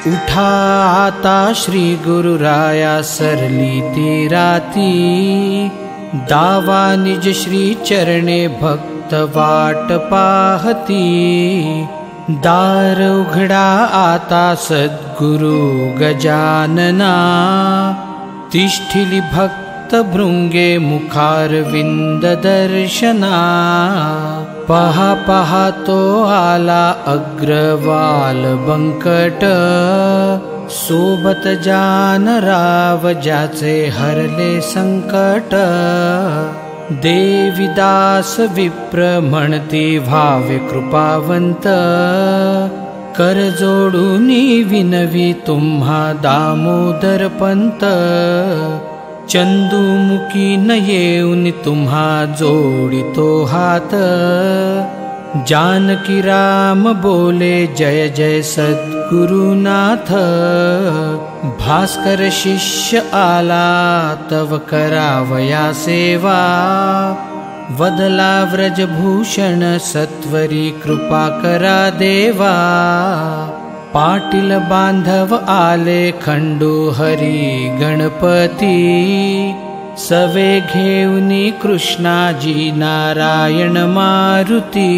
उठा आता श्री गुरुराया सरली ती राती, दावा निज श्री चरणे भक्त वाट पाहती। दार उघडा आता सद्गुरु गजानना, तिष्ठिली भक्त भृंगे मुखारविंद दर्शना। पहा पहा तो आला अग्रवाल बंकट, सोबत जानराव ज्याचे हरले संकट। देविदास विप्र म्हणती व्हावे कृपावंत, कर जोडूनी विनवी तुम्हा दामोदर पंत। चंदुमुखी न येऊन तुम्हा जोडितो हात, जानकी राम बोले जय जय सद्गुरुनाथ। भास्कर शिष्य आला तव करावया सेवा, वदला व्रजभूषण सत्वरी कृपा करा देवा। पाटील बांधव आले खंडू हरी गणपती, सवे घेऊनी कृष्णाजी नारायण मारुती।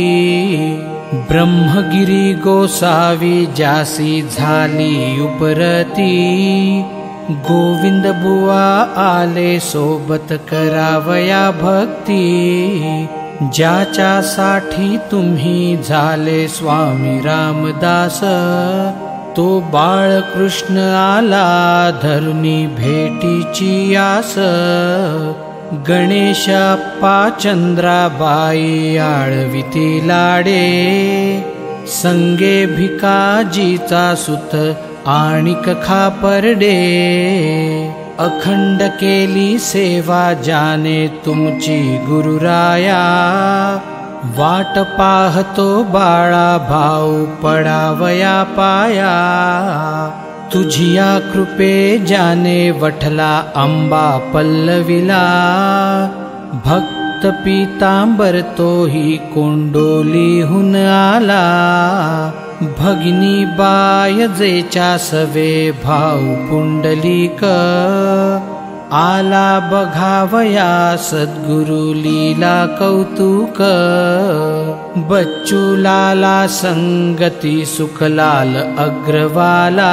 ब्रह्मगिरी गोसावी ज्यासी झाली उपरती, गोविंद बुवा आले सोबत करावया भक्ती। ज्याच्यासाठी तुम्ही झाले स्वामी रामदास, तो बाळकृष्ण आला धरुनी भेटीची आस। गणेशप्पा चंद्राबाई आळविती लाडे, संगे भिकाजीचा सुत आणिक खापर्डे। अखंड केली सेवा जाने तुमची गुरुराया, वाट पाहतो बाळा भाऊ पडावया पाया। तुझिया कृपे जाने वठला आंबा पल्लविला, भक्त पीतांबर तोही कोंडोलीहून आला। भगिनी बाय जेच्या सवे भाऊ पुंडलिक, आला बघावया सद्गुरु लीला कौतुक। बच्चू लाला संगती सुखलाल अग्रवाला,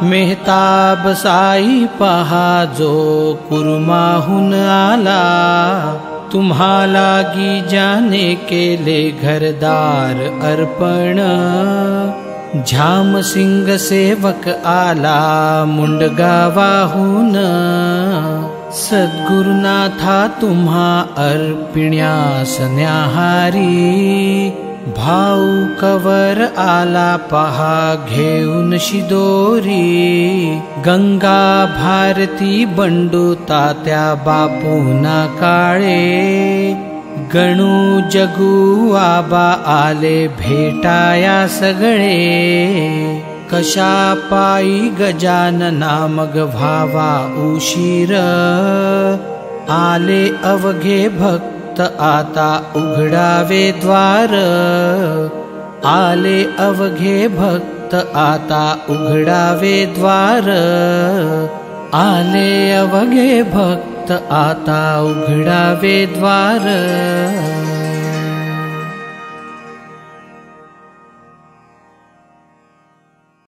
मेहताब साई पहा जो कुर्माहून आला। तुम्हाला गी जाने केले घरदार अर्पण, झाम सिंग सेवक आला मुंडगावाहून। सद्गुरुनाथा तुम्हा अर्पिण्यास न्याहारी, भाऊ कवर आला पहा घेऊन शिदोरी। गंगा भारती बंडू तात्या बापूना काळे, गणू जगू आबा आले भेटाया सगळे। कशा पायी गजानना मग व्हावा उशीर, आले अवघे भक्त आता उघडावे द्वार। आले अवघे भक्त आता उघडावे द्वार, आले अवघे भक्त आता उघडावे द्वार।